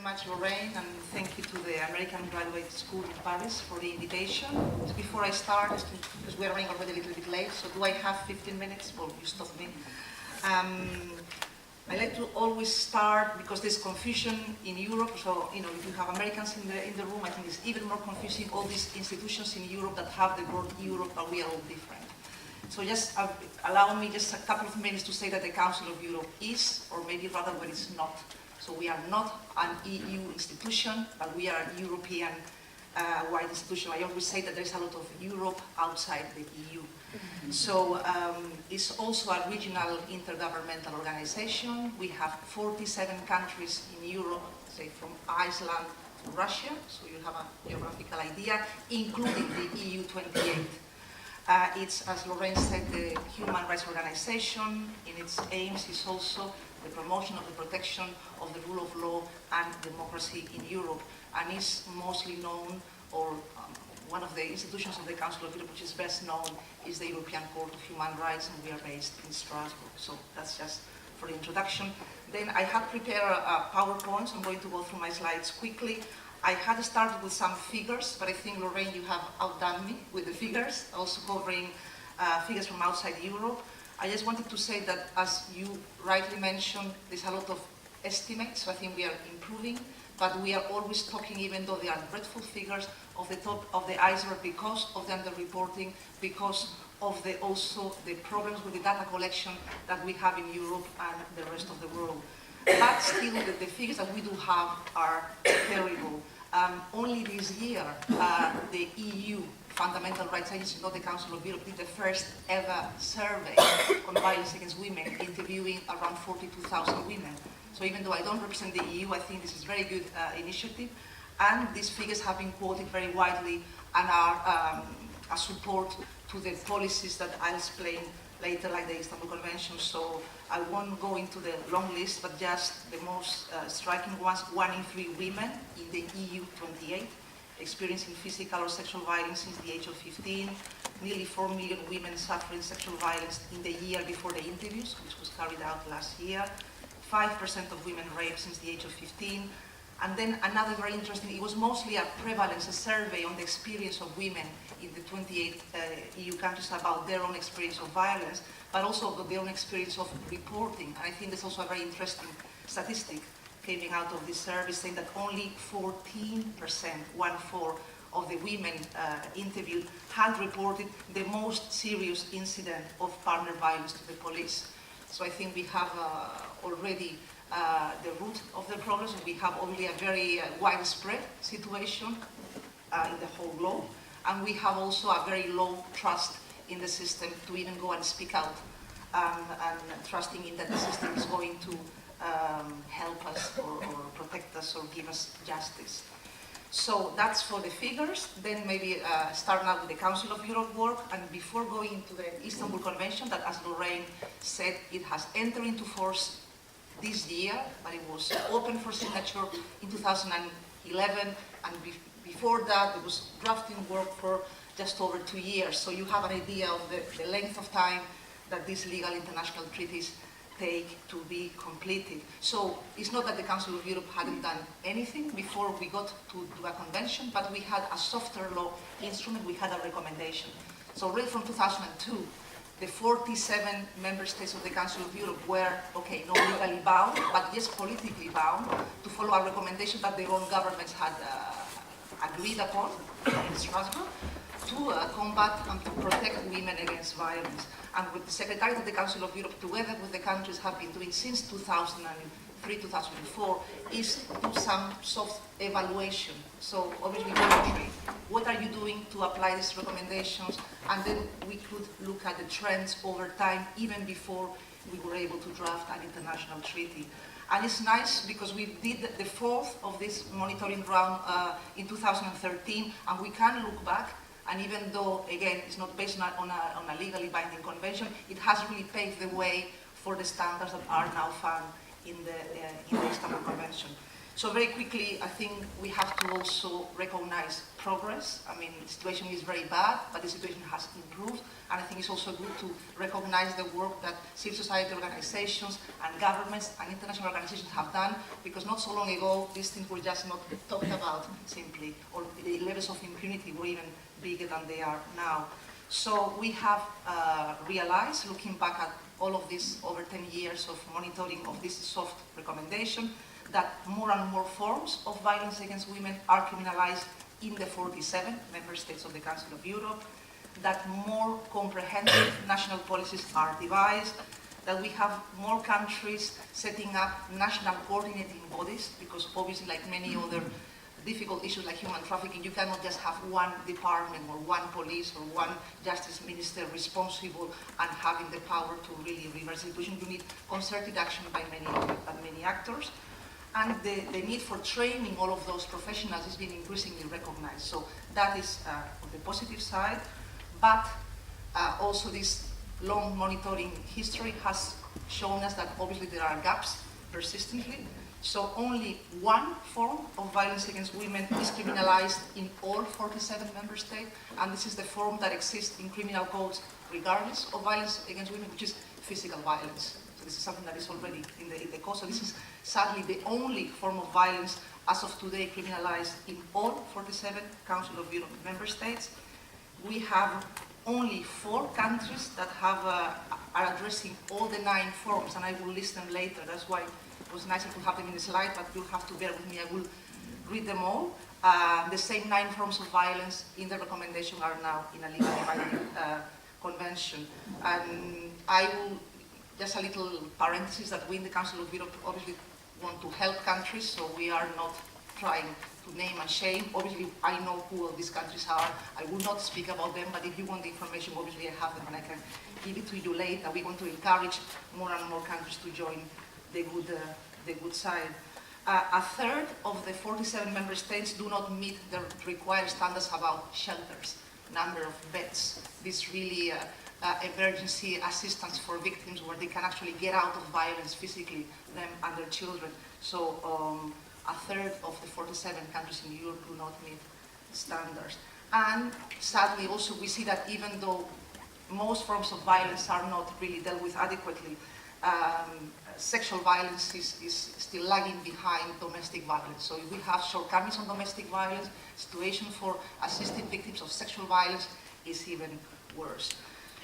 very much, Lorraine, and thank you to the American Graduate School in Paris for the invitation. Before I start, because we're running already a little bit late, so do I have 15 minutes? Well, you stop me. I like to always start, because there's confusion in Europe, so if you have Americans in the room, I think it's even more confusing, all these institutions in Europe that have the word Europe, but we are all different. So just allow me just a couple of minutes to say that the Council of Europe is, or maybe rather what it's not. So we are not an EU institution, but we are a European-wide institution. I always say that there is a lot of Europe outside the EU. So it's also a regional intergovernmental organization. We have 47 countries in Europe, say from Iceland to Russia, so you have a geographical idea, including the EU 28. It's, as Lorraine said, the human rights organization. In its aims is also the promotion of the protection of the rule of law and democracy in Europe, and is mostly known, or one of the institutions of the Council of Europe which is best known is the European Court of Human Rights, and we are based in Strasbourg. So that's just for the introduction. Then I have prepared a PowerPoint, so I'm going to go through my slides quickly. I had started with some figures, but I think, Lorraine, you have outdone me with the figures, also covering figures from outside Europe. I just wanted to say that, as you rightly mentioned, there's a lot of estimates, so I think we are improving, but we are always talking, even though they are dreadful figures, of the top of the iceberg because of the underreporting, because of also the problems with the data collection that we have in Europe and the rest of the world. But still, the figures that we do have are terrible. Only this year, the EU Fundamental Rights Agency, not the Council of Europe, did the first ever survey on violence against women, interviewing around 42,000 women. So even though I don't represent the EU, I think this is a very good initiative. And these figures have been quoted very widely and are a support to the policies that I'll explain later, like the Istanbul Convention. So I won't go into the long list, but just the most striking ones: 1 in 3 women in the EU 28 experiencing physical or sexual violence since the age of 15, nearly 4 million women suffering sexual violence in the year before the interviews, which was carried out last year, 5% of women raped since the age of 15, and then another very interesting, it was mostly a prevalence, a survey on the experience of women in the 28 EU countries about their own experience of violence, but also their own experience of reporting. And I think there's also a very interesting statistic coming out of this survey saying that only 14%, 1/4, of the women interviewed had reported the most serious incident of partner violence to the police. So I think we have already the root of the problems. We have only a very widespread situation in the whole globe, and we have also a very low trust in the system to even go and speak out, and trusting in that the system is going to help us or protect us or give us justice. So that's for the figures. Then maybe start now with the Council of Europe work, and before going into the Istanbul Convention, that, as Lorraine said, it has entered into force this year, but it was open for signature in 2011, and before that there was drafting work for just over 2 years. So you have an idea of the length of time that these legal international treaties take to be completed. So it's not that the Council of Europe hadn't done anything before we got to a convention, but we had a softer law instrument, we had a recommendation. So already from 2002, the 47 member states of the Council of Europe were, okay, not legally bound, but yes, politically bound, to follow a recommendation that their own governments had agreed upon in Strasbourg to combat and to protect women against violence. And what the Secretariat of the Council of Europe, together with the countries, have been doing since 2003, 2004, is do some soft evaluation. So obviously monitoring. What are you doing to apply these recommendations? And then we could look at the trends over time, even before we were able to draft an international treaty. And it's nice because we did the 4th of this monitoring round in 2013, and we can look back. And even though, again, it's not based on a legally binding convention, it has really paved the way for the standards that are now found in the Istanbul Convention. So very quickly, I think we have to also recognize progress. I mean, the situation is very bad, but the situation has improved. And I think it's also good to recognize the work that civil society organizations and governments and international organizations have done, because not so long ago, these things were just not talked about simply, or the levels of impunity were even bigger than they are now. So we have realized, looking back at all of this over 10 years of monitoring of this soft recommendation, that more and more forms of violence against women are criminalized in the 47 member states of the Council of Europe, that more comprehensive national policies are devised, that we have more countries setting up national coordinating bodies, because obviously, like many other difficult issues like human trafficking, you cannot just have one department or one police or one justice minister responsible and having the power to really reverse the situation. You need concerted action by many actors. And the need for training all of those professionals is being increasingly recognized. So that is on the positive side. But also this long monitoring history has shown us that obviously there are gaps persistently. So only one form of violence against women is criminalized in all 47 member states, and this is the form that exists in criminal codes regardless of violence against women, which is physical violence. So this is something that is already in the code. So this is sadly the only form of violence as of today criminalized in all 47 Council of Europe member states. We have only 4 countries that have, are addressing all the 9 forms, and I will list them later. That's why it was nicer to have them in the slide, but you'll have to bear with me. I will read them all. The same 9 forms of violence in the recommendation are now in a legally binding convention. And I will, just a little parenthesis, that we in the Council of Europe obviously want to help countries, so we are not trying to name and shame. Obviously, I know who all these countries are. I will not speak about them, but if you want the information, obviously I have them and I can give it to you later. We want to encourage more and more countries to join the good side. A third of the 47 member states do not meet the required standards about shelters, number of beds, this really emergency assistance for victims where they can actually get out of violence physically, them and their children. So a third of the 47 countries in Europe do not meet standards. And sadly also we see that even though most forms of violence are not really dealt with adequately, sexual violence is still lagging behind domestic violence. So if we have shortcomings on domestic violence, situation for assisting victims of sexual violence is even worse.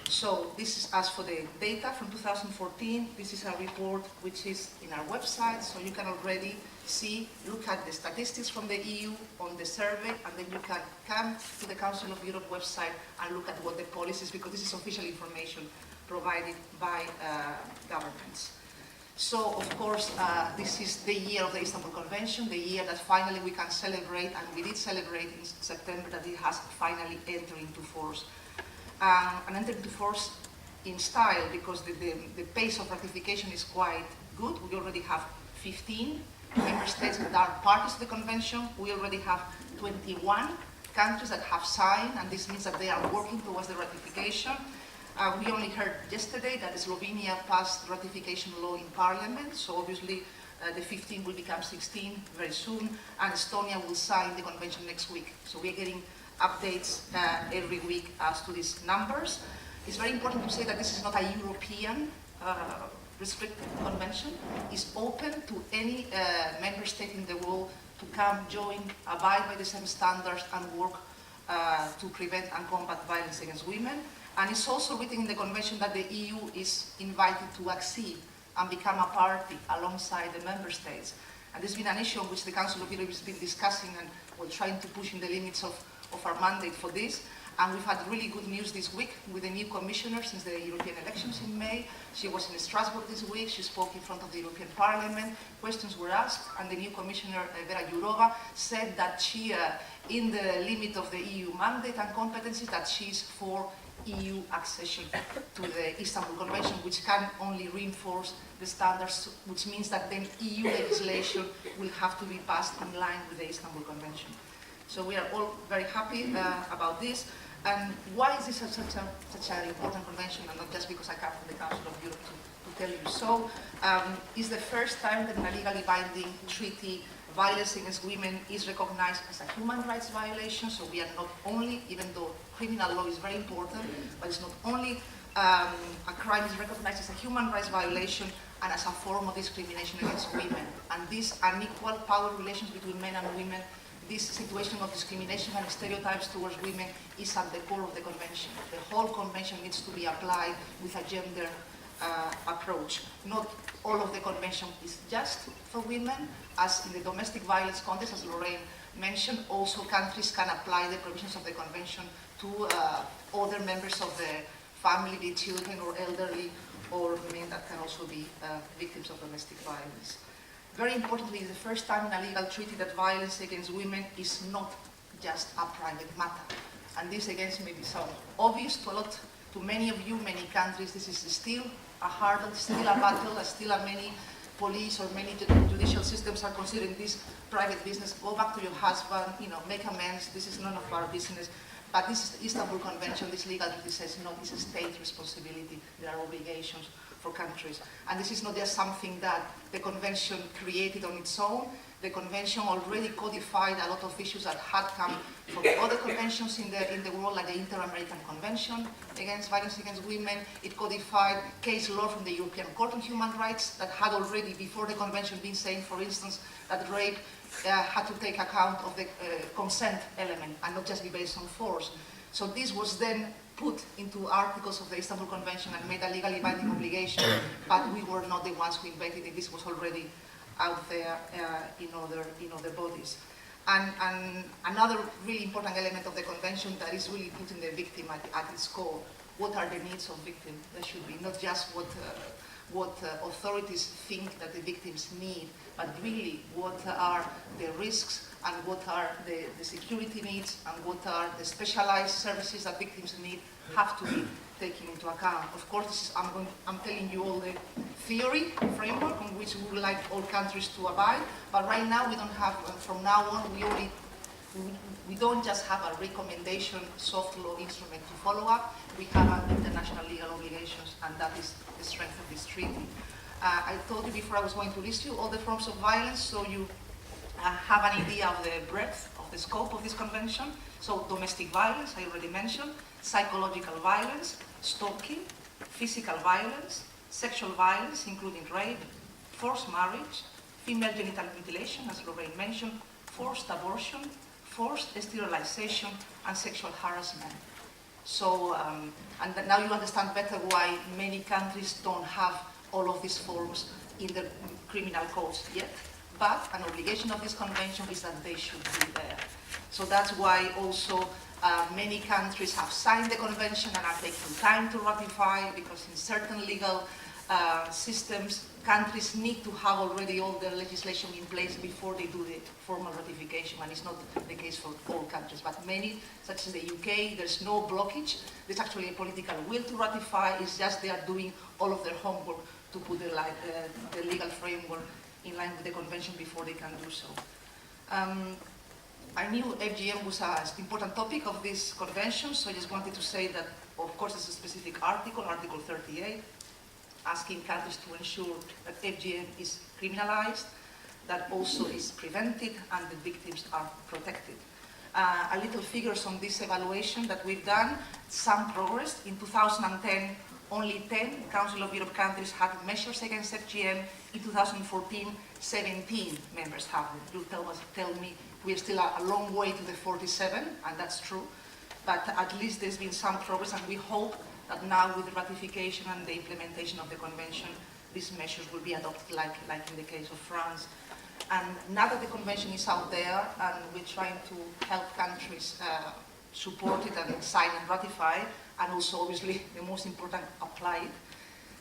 So this is as for the data from 2014. This is a report which is in our website, so you can already see, look at the statistics from the EU on the survey, and then you can come to the Council of Europe website and look at what the policies, because this is official information provided by governments. So, of course, this is the year of the Istanbul Convention, the year that finally we can celebrate, and we did celebrate in September, that it has finally entered into force. And entered into force in style, because the pace of ratification is quite good. We already have 15 member states that are parties to the convention. We already have 21 countries that have signed, and this means that they are working towards the ratification. We only heard yesterday that Slovenia passed ratification law in parliament, so obviously the 15 will become 16 very soon, and Estonia will sign the convention next week. So we're getting updates every week as to these numbers. It's very important to say that this is not a European restricted convention. It's open to any member state in the world to come, join, abide by the same standards and work to prevent and combat violence against women. And it's also written in the convention that the EU is invited to accede and become a party alongside the member states. And this has been an issue on which the Council of Europe has been discussing, and we're trying to push in the limits of our mandate for this. And we've had really good news this week with a new commissioner since the European elections in May. She was in Strasbourg this week. She spoke in front of the European Parliament. Questions were asked, and the new commissioner, Vera Jourova, said that she, in the limit of the EU mandate and competencies, that she's for EU accession to the Istanbul Convention, which can only reinforce the standards, which means that then EU legislation will have to be passed in line with the Istanbul Convention. So we are all very happy about this. And why is this such an important convention, and not just because I come from the Council of Europe to tell you. So it's the first time that in a legally binding treaty, violence against women is recognized as a human rights violation. So we are not only, even though criminal law is very important, but it's not only a crime is recognized as a human rights violation and as a form of discrimination against women. And these unequal power relations between men and women, this situation of discrimination and stereotypes towards women is at the core of the convention. The whole convention needs to be applied with a gender approach. Not all of the convention is just for women, as in the domestic violence context, as Lorraine mentioned, also countries can apply the provisions of the convention to other members of the family, be children or elderly, or men that can also be victims of domestic violence. Very importantly, it's the first time in a legal treaty that violence against women is not just a private matter. And this, again, may be so obvious to many of you, many countries. This is still a hurdle, still a battle, still many police or many judicial systems are considering this private business. Go back to your husband, make amends. This is none of our business. But this is the Istanbul Convention, this legal treaty says, no, this is state responsibility. There are obligations for countries. And this is not just something that the convention created on its own. The convention already codified a lot of issues that had come from other conventions in the world, like the Inter-American Convention against violence against women. It codified case law from the European Court on Human Rights that had already, before the convention, been saying, for instance, that rape had to take account of the consent element and not just be based on force. So this was then put into articles of the Istanbul Convention and made a legally binding obligation, but we were not the ones who invented it. This was already out there in other bodies. And another really important element of the convention that is really putting the victim at its core. What are the needs of victims? There should be not just what authorities think that the victims need, but really what are the risks and what are the security needs and what are the specialized services that victims need have to be taken into account. Of course, I'm telling you all the theory framework on which we would like all countries to abide, but right now we don't have, from now on, we don't just have a recommendation soft law instrument to follow up, we have international legal obligations, and that is the strength of this treaty. I told you before I was going to list you all the forms of violence, so you have an idea of the breadth of the scope of this convention. So domestic violence, I already mentioned, psychological violence, stalking, physical violence, sexual violence, including rape, forced marriage, female genital mutilation, as Lorraine mentioned, forced abortion, forced sterilization, and sexual harassment. So, and now you understand better why many countries don't have all of these forms in the criminal codes yet. But an obligation of this convention is that they should be there. So that's why also many countries have signed the convention and are taking time to ratify, because in certain legal systems, countries need to have already all their legislation in place before they do the formal ratification, and it's not the case for all countries. But many, such as the UK, there's no blockage. There's actually a political will to ratify. It's just they are doing all of their homework to put the legal framework in line with the convention before they can do so. I knew FGM was an important topic of this convention, so I just wanted to say that, of course, there's a specific article, Article 38, asking countries to ensure that FGM is criminalized, that also is prevented, and the victims are protected. A little figures on this evaluation that we've done, some progress. In 2010, only 10 Council of Europe countries had measures against FGM. In 2014, 17 members have them. You tell me we're still a long way to the 47, and that's true. But at least there's been some progress, and we hope that now with the ratification and the implementation of the convention, these measures will be adopted like in the case of France. And now that the convention is out there, and we're trying to help countries support it and sign and ratify, and also obviously the most important, apply it.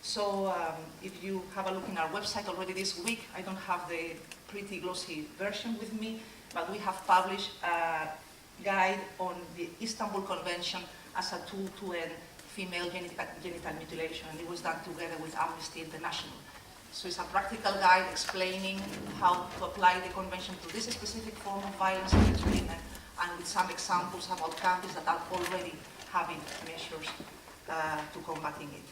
So if you have a look in our website already this week, I don't have the pretty glossy version with me, but we have published a guide on the Istanbul Convention as a tool to end female genital mutilation, and it was done together with Amnesty International. So it's a practical guide explaining how to apply the convention to this specific form of violence against women, and with some examples about countries that are already having measures to combating it.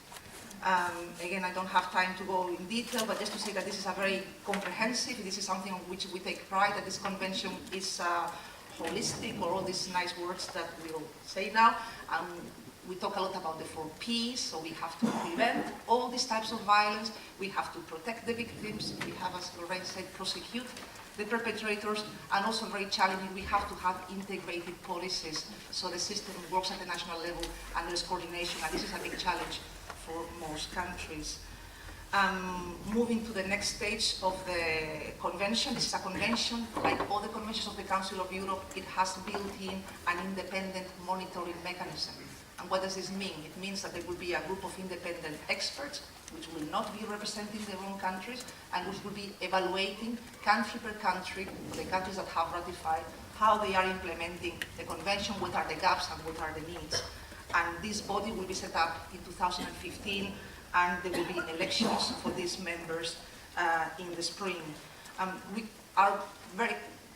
Again, I don't have time to go in detail, but just to say that this is a very comprehensive, this is something on which we take pride, that this convention is holistic, or all these nice words that we'll say now. We talk a lot about the 4 Ps, so we have to prevent all these types of violence, we have to protect the victims, we have, as Lorraine said, prosecute the perpetrators, and also very challenging, we have to have integrated policies so the system works at the national level and there's coordination, and this is a big challenge for most countries. Moving to the next stage of the convention, this is a convention, like all the conventions of the Council of Europe, it has built in an independent monitoring mechanism. And what does this mean? It means that there will be a group of independent experts which will not be representing their own countries and which will be evaluating country per country, the countries that have ratified, how they are implementing the convention, what are the gaps and what are the needs. And this body will be set up in 2015, and there will be elections for these members in the spring. We are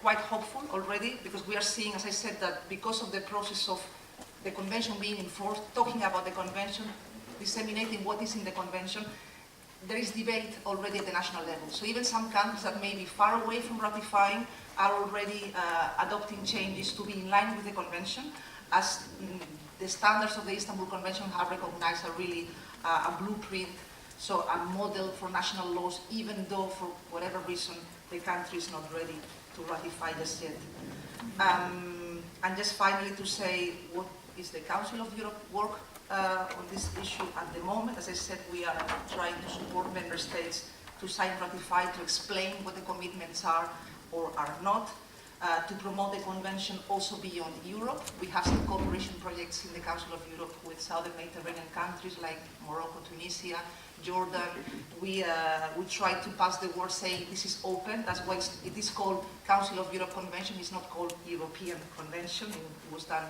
quite hopeful already, because we are seeing, as I said, that because of the process of the convention being enforced, talking about the convention, disseminating what is in the convention, there is debate already at the national level. So even some countries that may be far away from ratifying are already adopting changes to be in line with the convention, as the standards of the Istanbul Convention have recognized are really a blueprint, so a model for national laws, even though for whatever reason the country is not ready to ratify just yet. And just finally to say, what is the Council of Europe work on this issue at the moment? As I said, we are trying to support member states to sign, ratify, to explain what the commitments are or are not, to promote the convention also beyond Europe. We have some cooperation projects in the Council of Europe with southern Mediterranean countries like Morocco, Tunisia, Jordan. We try to pass the word saying this is open. That's why it is called Council of Europe Convention. It's not called European Convention. It was done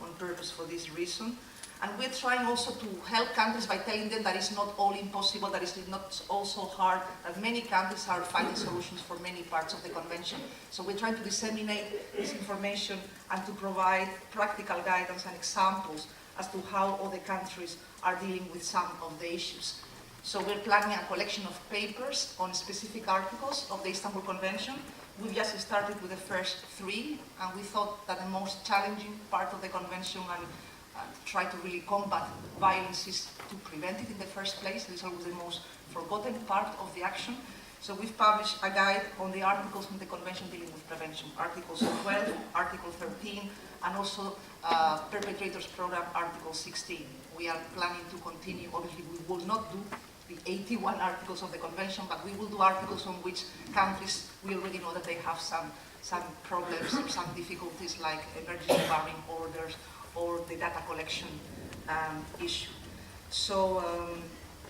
on purpose for this reason. And we're trying also to help countries by telling them that it's not all impossible, that it's not all so hard, that many countries are finding solutions for many parts of the convention. So we're trying to disseminate this information and to provide practical guidance and examples as to how other countries are dealing with some of the issues. So we're planning a collection of papers on specific articles of the Istanbul Convention. We've just started with the first 3, and we thought that the most challenging part of the convention and try to really combat violence is to prevent it in the first place. It is always the most forgotten part of the action. So we've published a guide on the articles in the convention dealing with prevention. Articles 12, Article 13, and also Perpetrators Program, Article 16. We are planning to continue. Obviously, we will not do the 81 articles of the convention, but we will do articles on which countries, we already know that they have some problems or some difficulties, like emergency barring orders or the data collection issue. So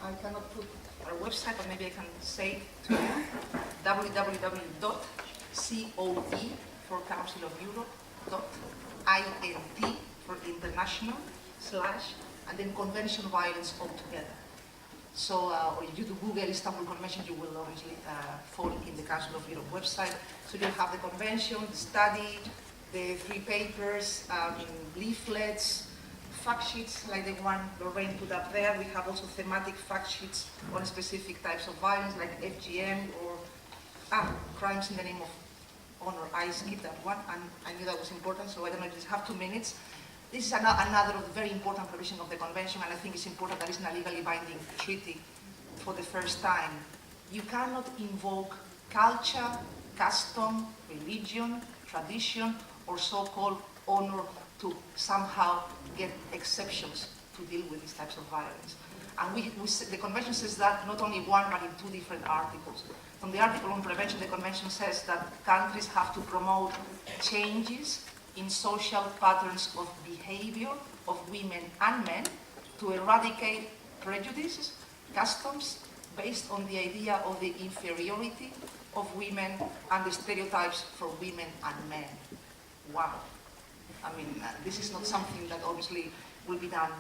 I cannot put our website, but maybe I can say it to you, www.coe for Council of Europe.int for international / and then convention violence altogether. So or if you do Google Istanbul Convention, you will obviously fall in the Council of Europe website. So you'll have the convention, the study, the 3 papers, leaflets, fact sheets like the one Lorraine put up there. We have also thematic fact sheets on specific types of violence like FGM or crimes in the name of honor. I skipped that one, and I knew that was important, so I don't know if you have 2 minutes. This is another very important provision of the convention, and I think it's important that it's a legally binding treaty for the first time. You cannot invoke culture, custom, religion, tradition, or so-called honor to somehow get exceptions to deal with these types of violence. And the convention says that not only one, but in 2 different articles. From the article on prevention, the convention says that countries have to promote changes in social patterns of behavior of women and men to eradicate prejudices, customs based on the idea of the inferiority of women and the stereotypes for women and men. Wow. I mean, this is not something that obviously will be done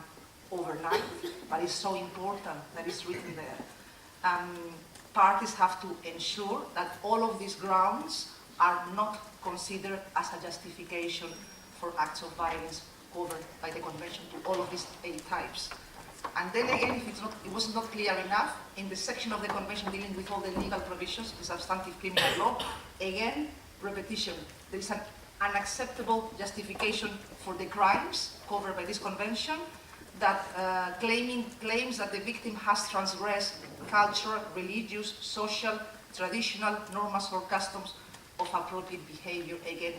overnight, but it's so important that it's written there. Parties have to ensure that all of these grounds are not considered as a justification for acts of violence covered by the convention to all of these 8 types. And then again, if it was not clear enough, in the section of the convention dealing with all the legal provisions, the substantive criminal law, again, repetition. There is an unacceptable justification for the crimes covered by this convention that claims that the victim has transgressed cultural, religious, social, traditional norms or customs of appropriate behavior. Again,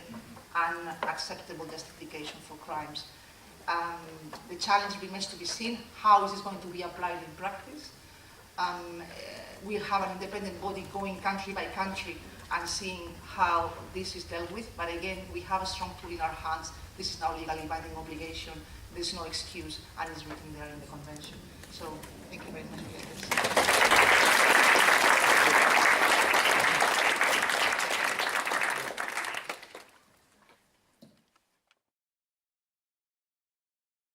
unacceptable justification for crimes. The challenge remains to be seen how is this going to be applied in practice. We'll have an independent body going country by country and seeing how this is dealt with. But again, we have a strong tool in our hands. This is now legally binding obligation. There's no excuse, and it's written there in the convention. So thank you very much.